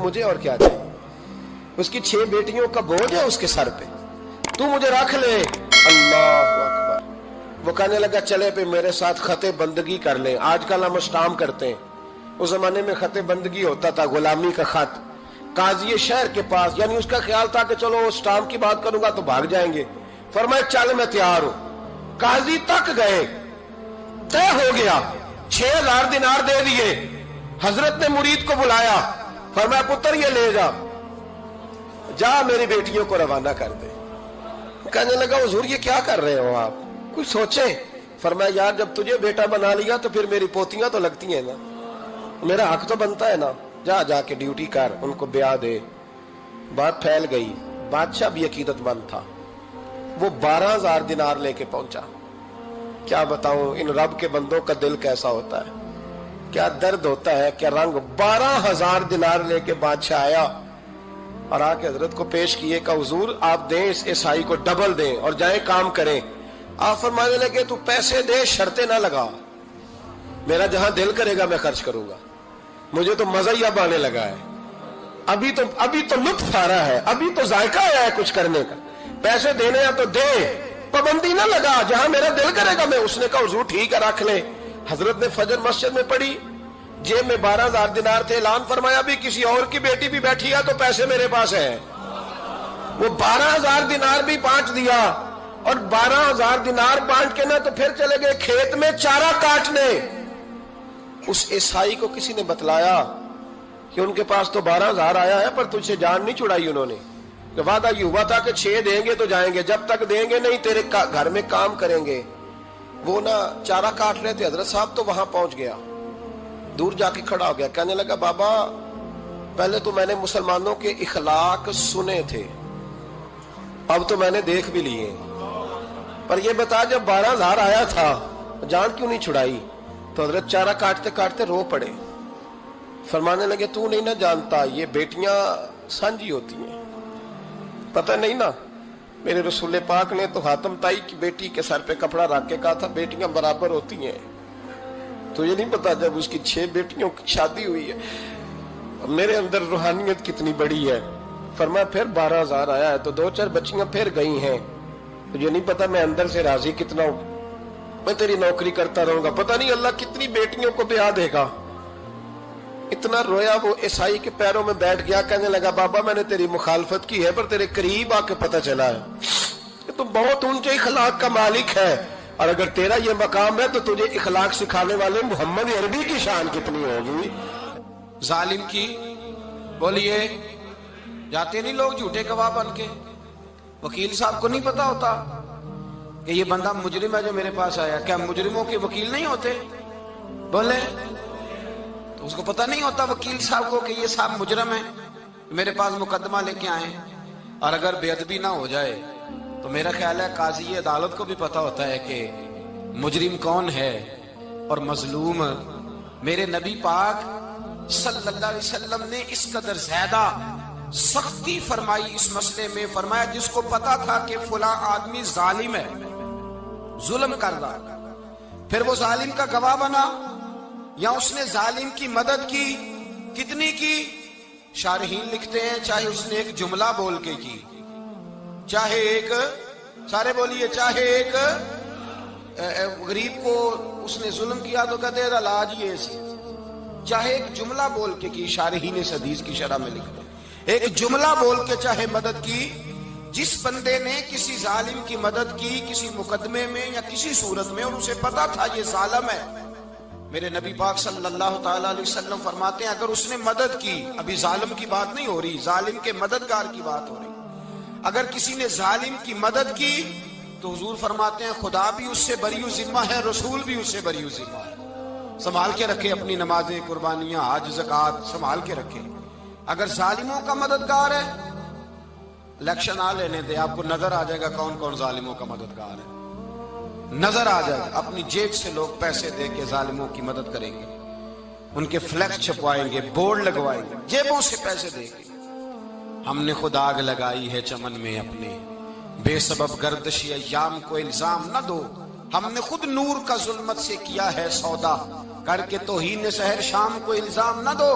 मुझे और क्या चाहिए। उसकी 6 बेटियों का बोझ है उसके सर पे, तू मुझे रख ले। अल्लाह अकबर। वो कहने लगा चले पे मेरे साथ खते बंदगी कर ले। आजकल हम स्टाम्प करते हैं, उस जमाने में खते बंदगी होता था, गुलामी का खत। काजी शहर के पास, यानी उसका ख्याल था कि चलो स्टाम्प की बात करूंगा तो भाग जाएंगे। फरमाया चल मैं तैयार हूं। काजी तक गए, तय हो गया, 6000 दिनार दे दिए। हजरत ने मुरीद को बुलाया, फरमाया पुत्र ये ले जा, जा मेरी बेटियों को रवाना कर दे। कहने लगा हुजूर ये क्या कर रहे हो आप, कुछ सोचे। फरमाया यार जब तुझे बेटा बना लिया तो फिर मेरी पोतियां तो लगती हैं ना, मेरा हक तो बनता है ना। जा जाके ड्यूटी कर, उनको ब्याह दे। बात फैल गई। बादशाह भी अकीदतमंद था, वो 12000 दिनार लेके पहुंचा। क्या बताऊं इन रब के बंदों का दिल कैसा होता है, क्या दर्द होता है, क्या रंग। 12000 दिनार लेके बादशाह आया और आके हजरत को पेश किए का हुजूर आप दें इस ईसाई को डबल दें और जाए काम करें। आप फरमाने लगे तू पैसे दे शर्तें ना लगा, मेरा जहां दिल करेगा मैं खर्च करूंगा। मुझे तो मजा ही अब आने लगा है, अभी तो लुत्फ आ रहा है, अभी तो जायका आया है कुछ करने का। पैसे देने हैं तो दे, पाबंदी ना लगा, जहां मेरा दिल करेगा मैं। उसने कहा हुजूर ठीक है रख ले। हजरत ने फजर मस्जिद में पढ़ी, जेब में 12000 दिनार थे। ऐलान फरमाया भी किसी और की बेटी भी बैठी है तो पैसे मेरे पास है। वो 12000 दिनार भी बांट दिया और 12000 दिनार बांट के ना तो फिर चले गए खेत में चारा काटने। उस ईसाई को किसी ने बतलाया कि उनके पास तो 12000 आया है पर तुझसे जान नहीं छुड़ाई उन्होंने। तो वादा ये हुआ था कि 6 देंगे तो जाएंगे, जब तक देंगे नहीं तेरे घर में काम करेंगे। वो ना चारा काट रहे थे, हजरत साहब तो वहां पहुंच गया, दूर जाके खड़ा हो गया। कहने लगा बाबा पहले तो मैंने मुसलमानों के इखलाक सुने थे, अब तो मैंने देख भी लिए, पर ये बता जब 12000 आया था जान क्यों नहीं छुड़ाई। तो हजरत चारा काटते काटते रो पड़े। फरमाने लगे तू नहीं ना जानता ये बेटियां सांझी होती हैं, पता नहीं ना। मेरे रसूल पाक ने तो हातम ताई की बेटी के सर पे कपड़ा रख के कहा था बेटियां बराबर होती हैं। तो ये नहीं पता जब उसकी 6 बेटियों की शादी हुई है, मेरे अंदर रूहानियत कितनी बड़ी है। फरमाया फिर 12000 आया है तो 2-4 बच्चियां फिर गई हैं। तुझे नहीं पता मैं अंदर से राजी कितना हूं, मैं तेरी नौकरी करता रहूंगा, पता नहीं अल्लाह कितनी बेटियों को ब्याह देगा। इतना रोया वो ईसाई के पैरों में बैठ गया। कहने लगा बाबा मैंने तेरी मुखालफत की है पर तेरे करीब आके पता चला है कि तू बहुत ऊंचे इखलाक का मालिक है, और अगर तेरा ये मकाम है तो तुझे इखलाक सिखाने वाले मोहम्मद अरबी की शान कितनी होगी। जालिम की बोलिए जाते नहीं लोग झूठे गवाह बन के। वकील साहब को नहीं पता होता कि ये बंदा मुजरिम है जो मेरे पास आया। क्या मुजरिमों के वकील नहीं होते? बोले तो उसको पता नहीं होता वकील साहब को कि ये साहब मुजरिम है, मेरे पास मुकदमा लेके आए। और अगर बेअदबी ना हो जाए तो मेरा ख्याल है काजी अदालत को भी पता होता है कि मुजरिम कौन है और मजलूम। मेरे नबी पाक सल्लल्लाहु अलैहि वसल्लम ने इस कदर ज्यादा सख्ती फरमाई इस मसले में। फरमाया जिसको पता था कि फला आदमी जालिम है, जुल्म कर रहा, फिर वो जालिम का गवाह बना या उसने जालिम की मदद की, कितनी की? शारहीन लिखते हैं चाहे उसने एक जुमला बोल के की, चाहे एक, सारे बोलिए, चाहे एक गरीब को उसने जुल्म किया तो कहते हैं इलाज ये सी, चाहे एक जुमला बोल के की। शारहीन इस हदीस की शरह में लिखते हैं एक जुमला बोल के चाहे मदद की। जिस बंदे ने किसी जालिम की मदद की किसी मुकदमे में या किसी सूरत में और उसे पता था ये जालिम है, मेरे नबी पाक सल्लल्लाहु ताला अलैहि वसल्लम फरमाते हैं अगर उसने मदद की, अभी जालिम की बात नहीं हो रही, जालिम के मददगार की बात हो रही, अगर किसी ने जालिम की मदद की तो हुजूर फरमाते हैं खुदा भी उससे बरी जिम्मा है, रसूल भी उससे बरी जिम्मा है। संभाल के रखे अपनी नमाजें, कुर्बानियां, हज, ज़कात संभाल के रखे। अगर जालिमों का मददगार है, इलेक्शन आ लेने दे, आपको नजर आ जाएगा कौन कौन जालिमों का मददगार है, नजर आ जाएगा। अपनी जेब से लोग पैसे दे के जालिमों की मदद करेंगे, उनके फ्लैक्स छपवाएंगे, बोर्ड लगवाएंगे, जेबों से पैसे देंगे। हमने खुद आग लगाई है चमन में अपने, बेसबब गर्दिश अय्याम को इल्जाम न दो, हमने खुद नूर का जुल्मत से किया है सौदा, करके तौहीन सहर शाम को इल्जाम न दो।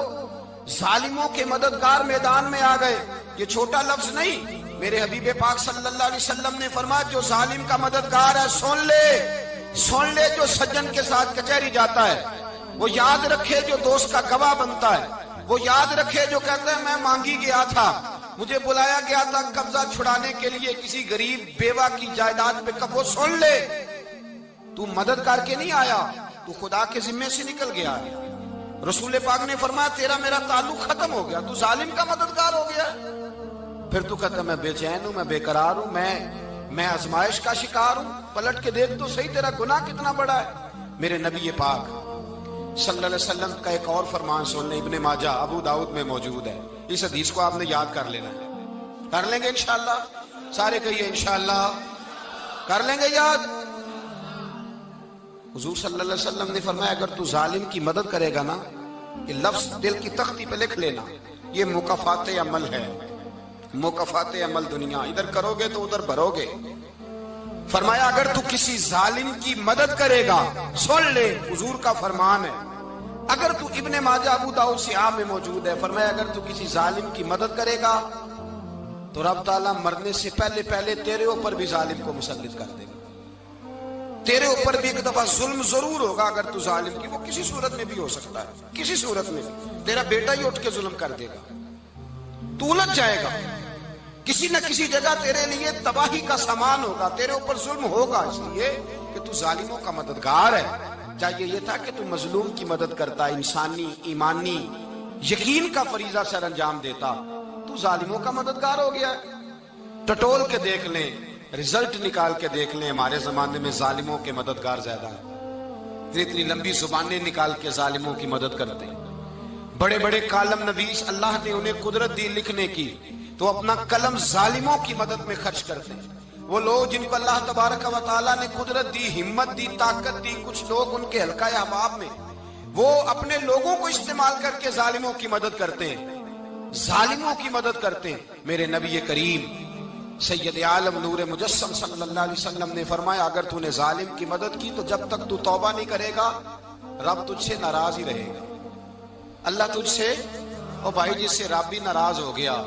ظالموں کے مددگار میدان میں آ گئے. یہ چھوٹا لفظ نہیں. میرے حبیب پاک صلی اللہ علیہ وسلم نے فرمایا جو ظالم کا مددگار ہے سن لے جو سجن کے ساتھ کچہری جاتا ہے، وہ یاد رکھے جو دوست کا گواہ بنتا ہے، وہ یاد رکھے جو کہتا ہے میں مانگی گیا تھا، مجھے بلایا گیا تھا قبضہ چھڑانے کے لیے کسی غریب بیوہ کی جائیداد پہ. وہ سن لے تو مدد کر کے نہیں آیا، تو خدا کے ذمے سے نکل گیا. رسول پاک نے فرمایا تیرا میرا تعلق ختم ہو گیا، تو ظالم کا مددگار ہو گیا. پھر تو کہتا میں بے چین ہوں، میں بے قرار ہوں، میں آزمائش کا شکار ہوں. پلٹ کے دیکھ تو صحیح تیرا گناہ کتنا بڑا ہے. میرے نبی پاک صلی اللہ علیہ وسلم کا ایک اور فرمان سن لیں، ابن ماجہ ابو داؤد میں موجود ہے. اس حدیث کو آپ نے یاد کر لینا ہے. کر لیں گے انشاءاللہ؟ سارے کہیے انشاءاللہ. کر لیں گے یاد؟ حضور صلی اللہ علیہ وسلم نے فرمایا اگر تو ظالم کی مدد کرے گا نا، یہ لفظ دل کی تختی پہ لکھ لینا، یہ مکافات عمل ہے. مکافات عمل دنیا ادھر کرو گے تو ادھر بھرو گے. فرمایا اگر تو کسی ظالم کی مدد کرے گا، سن لے حضور کا فرمان ہے. اگر تو ابن ماجہ ابو داؤد سیاہ میں موجود ہے، فرمایا اگر تو کسی ظالم کی مدد کرے گا تو رب تعالیٰ مرنے سے پہلے تیرے اوپر بھی ظالم کو مسلط کر دے گا. تیرے اوپر بھی ایک دفعہ ظلم ضرور ہوگا اگر تو ظالم کی، وہ کسی صورت میں بھی ہو سکتا ہے، کسی صورت میں بھی. تیرا بیٹا ہی اٹھ کے ظلم کر دے گا، تو الجھ جائے گا. کسی نہ کسی جگہ تیرے لیے تباہی کا سامان ہوگا، تیرے اوپر ظلم ہوگا، اس لیے کہ تو ظالموں کا مددگار ہے. چاہیے یہ تھا کہ تو مظلوم کی مدد کرتا، انسانی ایمانی یقین کا فریضہ سر انجام دیتا. تو ظالموں کا مددگار ہو گیا. ٹٹول کے دیکھ لیں، رزلٹ نکال کے دیکھ لیں، ہمارے زمانے میں ظالموں کے مددگار زیادہ ہیں. اتنی لمبی زبانیں نکال کے ظالموں کی مدد کرتے ہیں. بڑے بڑے کالم نویس اللہ نے انہیں قدرت دی لکھنے کی، تو اپنا قلم ظالموں کی مدد میں خرچ کرتے ہیں. وہ لوگ جن کو اللہ تبارک و تعالیٰ نے قدرت دی، ہمت دی، طاقت دی، کچھ لوگ ان کے حلقہ احباب میں وہ اپنے لوگوں کو استعمال کر کے ظالموں کی مدد کرتے ہیں، ظالموں کی مدد کرتے ہیں. میرے نبی کریم سید عالم نور مجسم صلی اللہ علیہ وسلم نے فرمایا اگر تو نے ظالم کی مدد کی تو جب تک تو توبہ نہیں کرے گا رب تجھ سے ناراض ہی رہے گا. اللہ تجھ سے، او بھائی جس سے رب بھی ناراض ہو گیا،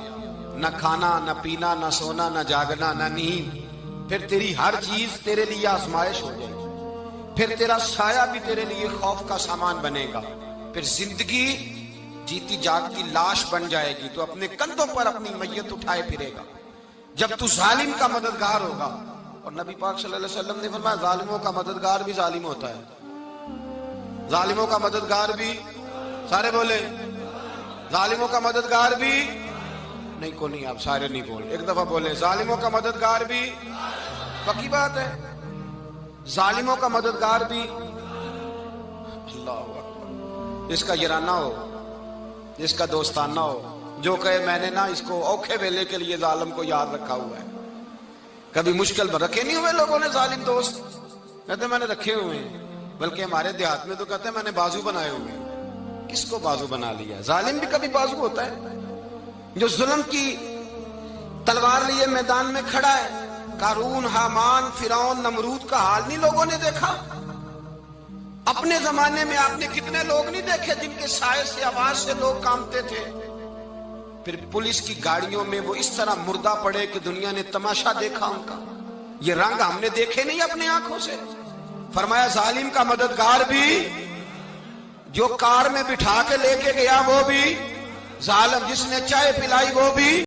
نہ کھانا نہ پینا نہ سونا نہ جاگنا نہ نیند، پھر تیری ہر چیز تیرے لیے آزمائش ہو جائے گی. پھر تیرا سایہ بھی تیرے لیے خوف کا سامان بنے گا. پھر زندگی جیتی جاگتی لاش بن جائے گی، تو اپنے کندھوں پر اپنی میت اٹھائے پھرے گا جب تو ظالم کا مددگار ہوگا. اور نبی پاک صلی اللہ علیہ وسلم نے فرمایا ظالموں کا مددگار بھی ظالم ہوتا ہے. ظالموں کا مددگار بھی، سارے بولے ظالموں کا مددگار بھی نہیں. کو نہیں، آپ سارے نہیں بولے، ایک دفعہ بولے ظالموں کا مددگار بھی. پکی بات ہے، ظالموں کا مددگار بھی. اللہ اکبر. اس کا یارانہ ہو، اس کا دوستانہ ہو، جو کہے میں نے نا اس کو اوکھے ویلے کے لیے ظالم کو یاد رکھا ہوا ہے. کبھی مشکل میں رکھے نہیں ہوئے لوگوں نے ظالم دوست؟ کہتے میں نے رکھے ہوئے ہیں. بلکہ ہمارے دیہات میں تو کہتے ہیں میں نے بازو بنائے ہوئے ہیں. کس کو بازو بنا لیا؟ ظالم بھی کبھی بازو ہوتا ہے. جو ظلم کی تلوار لیے میدان میں کھڑا ہے، قارون، حامان، فرعون، نمرود کا حال نہیں لوگوں نے دیکھا؟ اپنے زمانے میں آپ نے کتنے لوگ نہیں دیکھے جن کے سائے سے، آواز سے لوگ کانپتے تھے؟ پھر پولیس کی گاڑیوں میں وہ اس طرح مردہ پڑے کہ دنیا نے تماشا دیکھا ان کا. یہ رنگ ہم نے دیکھے نہیں اپنے آنکھوں سے. فرمایا ظالم کا مددگار بھی، جو کار میں بٹھا کے لے کے گیا وہ بھی ظالم، جس نے چائے پلائی وہ بھی